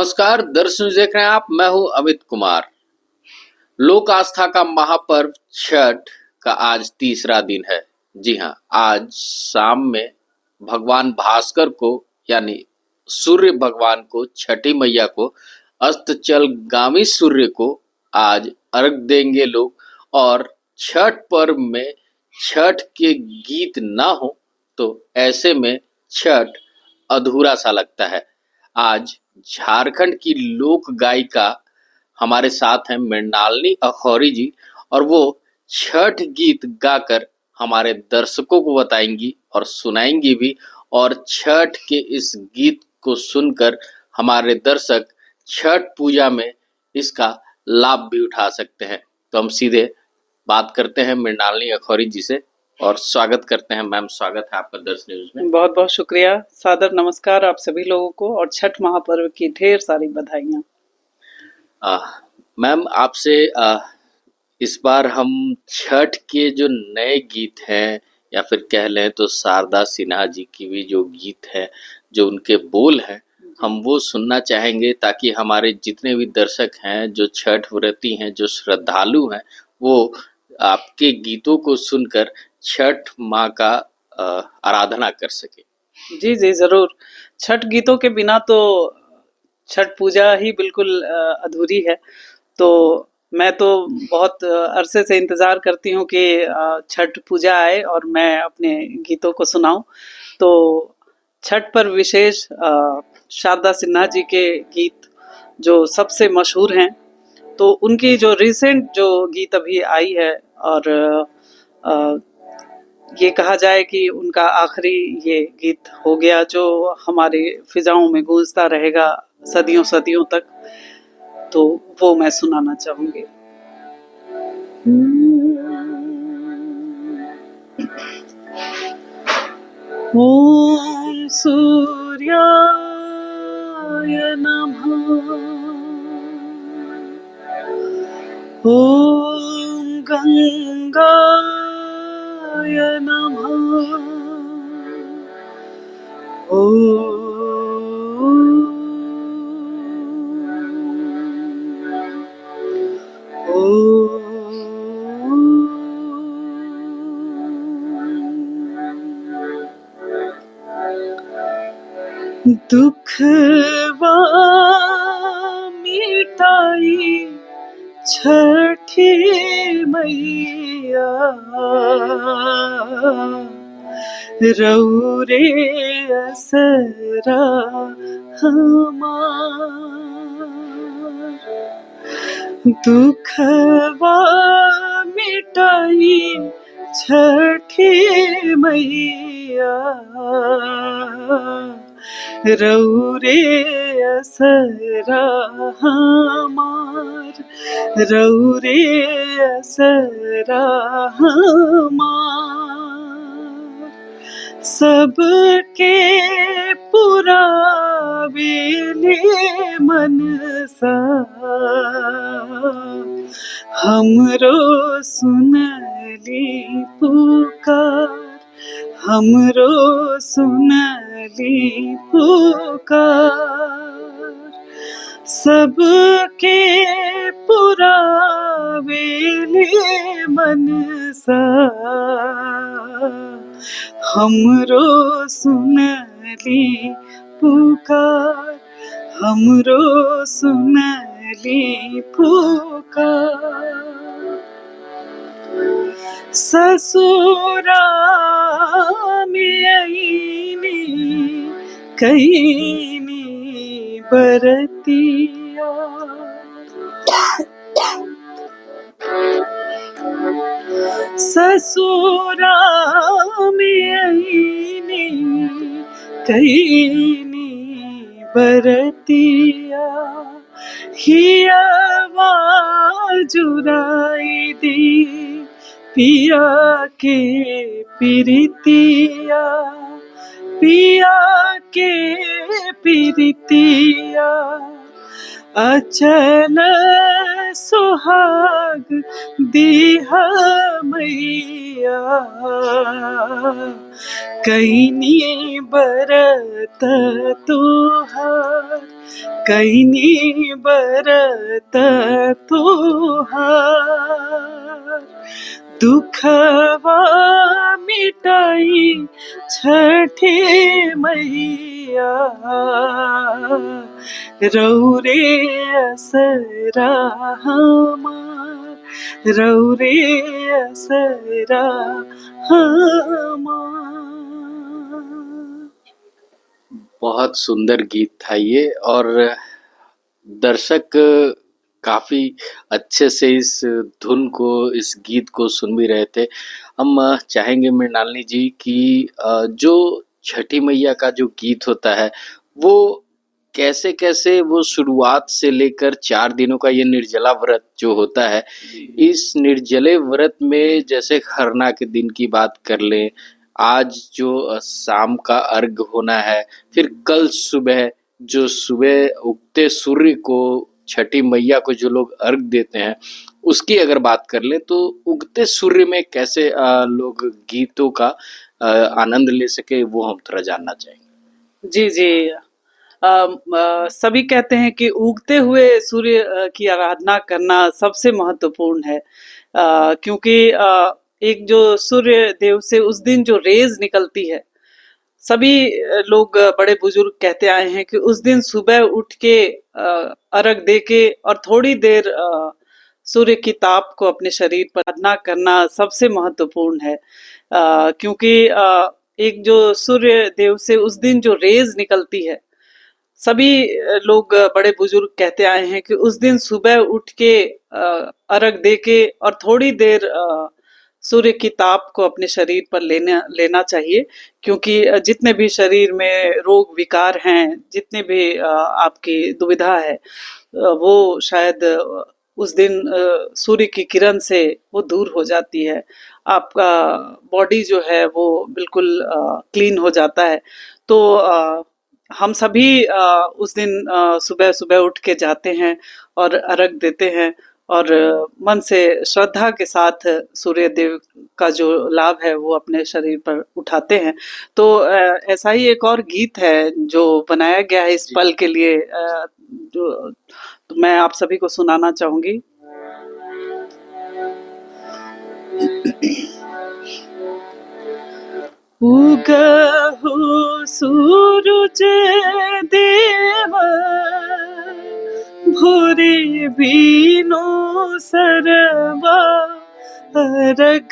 नमस्कार दर्शक देख रहे हैं आप। मैं हूं अमित कुमार। लोक आस्था का महापर्व छठ का आज तीसरा दिन है। जी हां, आज शाम में भगवान भास्कर को यानी सूर्य भगवान को, छठी मैया को, अस्ताचलगामी सूर्य को आज अर्घ देंगे लोग। और छठ पर्व में छठ के गीत ना हो तो ऐसे में छठ अधूरा सा लगता है। आज झारखंड की लोक गायिका हमारे साथ हैं मृणालिनी अखौरी जी, और वो छठ गीत गाकर हमारे दर्शकों को बताएंगी और सुनाएंगी भी। और छठ के इस गीत को सुनकर हमारे दर्शक छठ पूजा में इसका लाभ भी उठा सकते हैं। तो हम सीधे बात करते हैं मृणालिनी अखौरी जी से और स्वागत करते हैं। मैम, स्वागत है आपका दर्श न्यूज में। बहुत बहुत शुक्रिया, सादर नमस्कार आप सभी लोगों को और छठ महापर्व की ढेर सारी बधाइयाँ। मैम, आपसे इस बार हम छठ के जो नए गीत हैं या फिर कह लें तो शारदा सिन्हा जी की भी जो गीत है, जो उनके बोल हैं, हम वो सुनना चाहेंगे ताकि हमारे जितने भी दर्शक हैं, जो छठ व्रती हैं, जो श्रद्धालु हैं, वो आपके गीतों को सुनकर छठ माँ का आराधना कर सके। जी जी जरूर। छठ गीतों के बिना तो छठ पूजा ही बिल्कुल अधूरी है। तो मैं तो बहुत अरसे से इंतज़ार करती हूँ कि छठ पूजा आए और मैं अपने गीतों को सुनाऊं। तो छठ पर विशेष शारदा सिन्हा जी के गीत जो सबसे मशहूर हैं, तो उनकी जो रिसेंट जो गीत अभी आई है, और ये कहा जाए कि उनका आखिरी ये गीत हो गया जो हमारे फिजाओं में गूंजता रहेगा सदियों सदियों तक, तो वो मैं सुनाना चाहूंगी। ओम सूर्याय नमः, ओम गंगाय नमः, दुखवा मिटाई छठी मैया, रौरे असरा हमार, दुखवा मिटाई छठी मैया, रौरे असरा हमार, रौरे असरा हमार, सबके पुरावेले मनसा, हमरो सुनली पुकार, हमरो सुनली पुकार, सबके पुरावेले मनसा, हमरो सुनली पुकार, हमरो सुनली पुकार, ससुरा में आईनी कईनी बरतिया, ससुरा में आईनी कईनी बरतिया, हियावा जुराई दी पिया के प्रीतिया, पिया के प्रीतिया, अचल सुहाग दीहा मैया, कैनी बरत तुहार, कैनी बरत तुहार। दुखवा मिटाई छठे मैया, रौरे असरा हमार, रौरे असरा हमार। बहुत सुंदर गीत था ये, और दर्शक काफी अच्छे से इस धुन को, इस गीत को सुन भी रहे थे। हम चाहेंगे मृणालिनी जी कि जो छठी मैया का जो गीत होता है वो कैसे कैसे वो शुरुआत से लेकर 4 दिनों का ये निर्जला व्रत जो होता है, इस निर्जले व्रत में जैसे खरना के दिन की बात कर लें, आज जो शाम का अर्घ होना है, फिर कल सुबह जो सुबह उगते सूर्य को छठी मैया को जो लोग अर्घ देते हैं, उसकी अगर बात कर लें तो उगते सूर्य में कैसे लोग गीतों का आनंद ले सके, वो हम थोड़ा जानना चाहेंगे। जी जी। सभी कहते हैं कि उगते हुए सूर्य की आराधना करना सबसे महत्वपूर्ण है, क्योंकि एक जो सूर्य देव से उस दिन जो रेज निकलती है, सभी लोग बड़े बुजुर्ग कहते आए हैं कि उस दिन सुबह उठ के अर्घ दे के और थोड़ी देर सूर्य की ताप को अपने शरीर पर साधना करना सबसे महत्वपूर्ण है, क्योंकि एक जो सूर्य देव से उस दिन जो रेज निकलती है, सभी लोग बड़े बुजुर्ग कहते आए हैं कि उस दिन सुबह उठ के अर्घ दे के और थोड़ी देर सूर्य की ताप को अपने शरीर पर लेना चाहिए, क्योंकि जितने भी शरीर में रोग विकार हैं, जितने भी आपकी दुविधा है, वो शायद उस दिन सूर्य की किरण से वो दूर हो जाती है। आपका बॉडी जो है वो बिल्कुल क्लीन हो जाता है। तो हम सभी उस दिन सुबह सुबह उठ के जाते हैं और अर्घ देते हैं, और मन से श्रद्धा के साथ सूर्य देव का जो लाभ है वो अपने शरीर पर उठाते हैं। तो ऐसा ही एक और गीत है जो बनाया गया है इस पल के लिए, जो तो मैं आप सभी को सुनाना चाहूंगी। उगहु सूरज देव, भोरे बीनो सरवा, अर्घ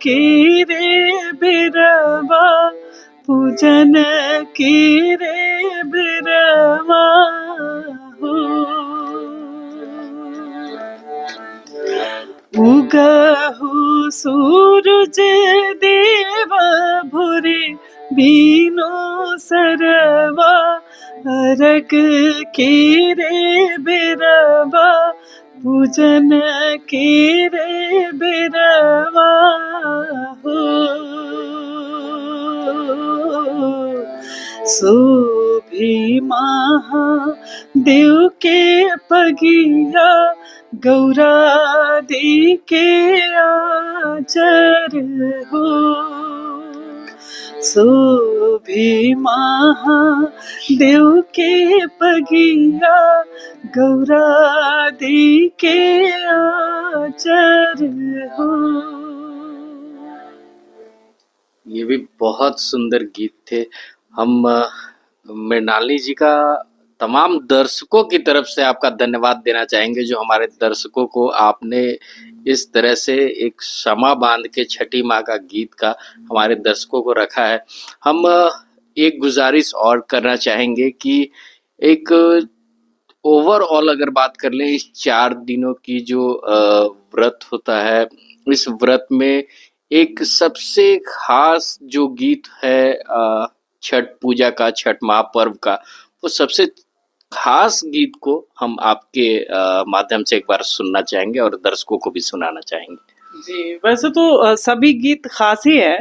के रे बिरवा, पूजन के रे बिरवा हो। उगहु सूरज देव, भोरे बीनो सरवा, अर्घ के रे बिरवा, पूजन के रे बिरवा हो। शोभे महादेव के पगिया, गौरा दी के आचर हो। शोभे महादेव के पगिया, गौरा दी के आचर हो। ये भी बहुत सुंदर गीत थे। हम मृणालिनी जी का तमाम दर्शकों की तरफ से आपका धन्यवाद देना चाहेंगे, जो हमारे दर्शकों को आपने इस तरह से एक क्षमा बांध के छठी माँ का गीत का हमारे दर्शकों को रखा है। हम एक गुजारिश और करना चाहेंगे कि एक ओवरऑल अगर बात कर लें, इस 4 दिनों की जो व्रत होता है, इस व्रत में एक सबसे खास जो गीत है छठ पूजा का, छठ महापर्व का, वो सबसे खास गीत को हम आपके माध्यम से एक बार सुनना चाहेंगे और दर्शकों को भी सुनाना चाहेंगे। जी, वैसे तो सभी गीत खास ही है,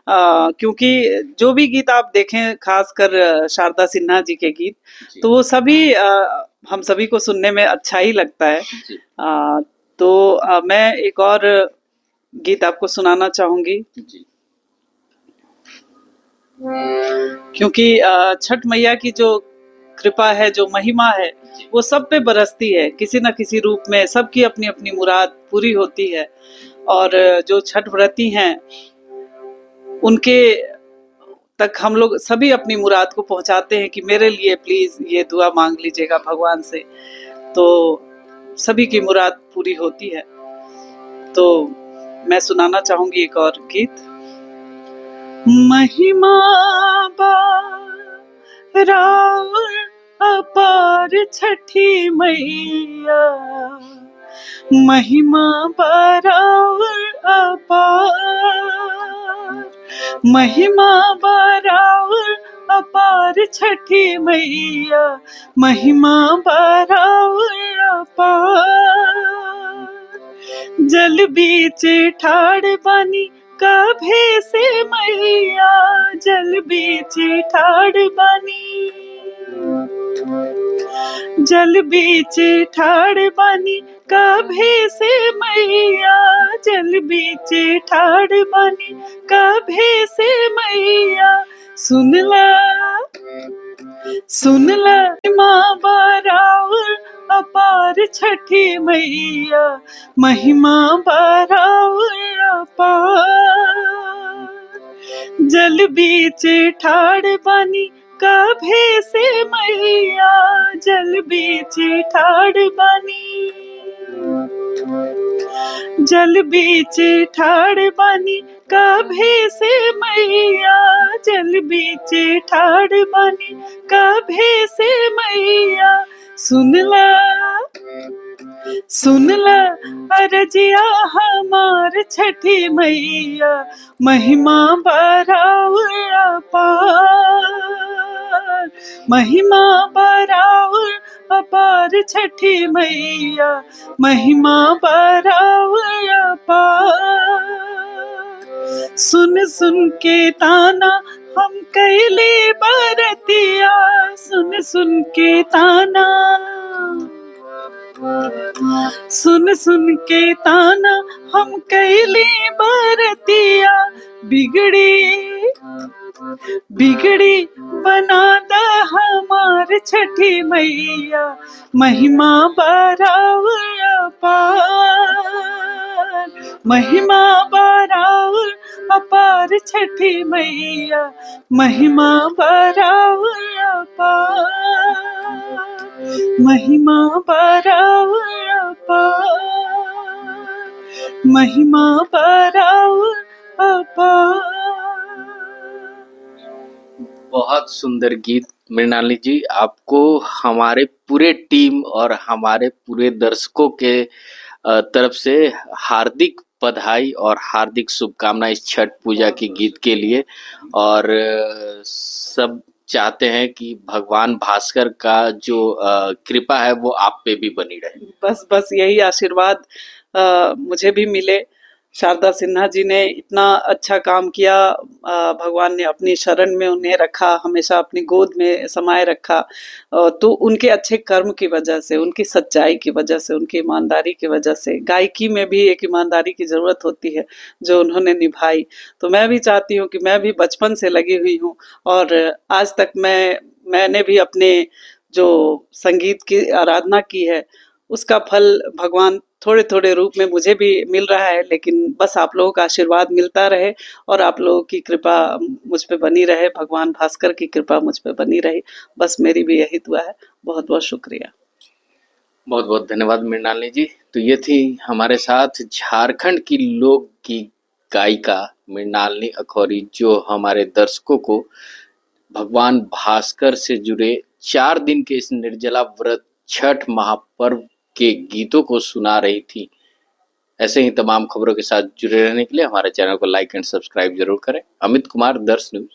क्योंकि जो भी गीत आप देखें, खासकर शारदा सिन्हा जी के गीत, तो वो सभी हम सभी को सुनने में अच्छा ही लगता है। जी तो मैं एक और गीत आपको सुनाना चाहूंगी, जी क्योंकि छठ मैया की जो कृपा है, जो महिमा है, वो सब पे बरसती है किसी न किसी रूप में। सबकी अपनी अपनी मुराद पूरी होती है, और जो छठ व्रती हैं उनके तक हम लोग सभी अपनी मुराद को पहुंचाते हैं कि मेरे लिए प्लीज ये दुआ मांग लीजिएगा भगवान से, तो सभी की मुराद पूरी होती है। तो मैं सुनाना चाहूंगी एक और गीत। महिमा राउर अपार छठी मैया, महिमा राउर अपार, महिमा राउर अपार छठी मैया, महिमा राउर अपार। जल बीच ठाड़ बानी कभे से मैया, जल बीच ठाड़ बानी, जल बीच ठाड़ बानी कभे से मैया, जल बीच ठाड़ बानी कभे से मैया। सुनला सुनला माँ बरावर अपार छठी मैया, महिमा बरावर अपार। जल बीच ठाड़ बानी कभे से मैया, जल बीच ठाड़ बानी, जल बीच ठाड़ बानी कभे से मैया, जल बीच ठाड़ बानी कभे से मैया। सुनला सुनला अरजिया हमार छठी मैया, महिमा बरावर अपार, महिमा बरावर अपार छठी मैया, महिमा बरावर अपार। सुन सुन के ताना हम कैले बरतिया, सुन सुन के ताना, सुन सुन के ताना हम कैले बरतिया, बिगड़ी बिगड़ी बना द हमार छठी मैया, महिमा बरावर अपार, महिमा बरावर अपार छठी मैया, महिमा बरावर अपार, महिमा बरावर अपार, महिमा बरावर अपार। बहुत सुंदर गीत मृणाली जी। आपको हमारे पूरे टीम और हमारे पूरे दर्शकों के तरफ से हार्दिक बधाई और हार्दिक शुभकामनाएं इस छठ पूजा की गीत के लिए। और सब चाहते हैं कि भगवान भास्कर का जो कृपा है वो आप पे भी बनी रहे। बस बस यही आशीर्वाद मुझे भी मिले। शारदा सिन्हा जी ने इतना अच्छा काम किया, भगवान ने अपनी शरण में उन्हें रखा, हमेशा अपनी गोद में समाये रखा। तो उनके अच्छे कर्म की वजह से, उनकी सच्चाई की वजह से, उनकी ईमानदारी की वजह से, गायकी में भी एक ईमानदारी की ज़रूरत होती है जो उन्होंने निभाई। तो मैं भी चाहती हूँ कि मैं भी बचपन से लगी हुई हूँ, और आज तक मैंने भी अपने जो संगीत की आराधना की है उसका फल भगवान थोड़े थोड़े रूप में मुझे भी मिल रहा है। लेकिन बस आप लोगों का आशीर्वाद मिलता रहे और आप लोगों की कृपा मुझ पे बनी रहे, भगवान भास्कर की कृपा मुझ पे बनी रही, बस मेरी भी यही दुआ है। बहुत बहुत शुक्रिया। बहुत बहुत धन्यवाद मृणालिनी जी। तो ये थी हमारे साथ झारखंड की लोक की गायिका मृणालिनी अखौरी, जो हमारे दर्शकों को भगवान भास्कर से जुड़े 4 दिन के इस निर्जला व्रत छठ महापर्व के गीतों को सुना रही थी। ऐसे ही तमाम खबरों के साथ जुड़े रहने के लिए हमारे चैनल को लाइक एंड सब्सक्राइब जरूर करें। अमित कुमार, दर्श न्यूज।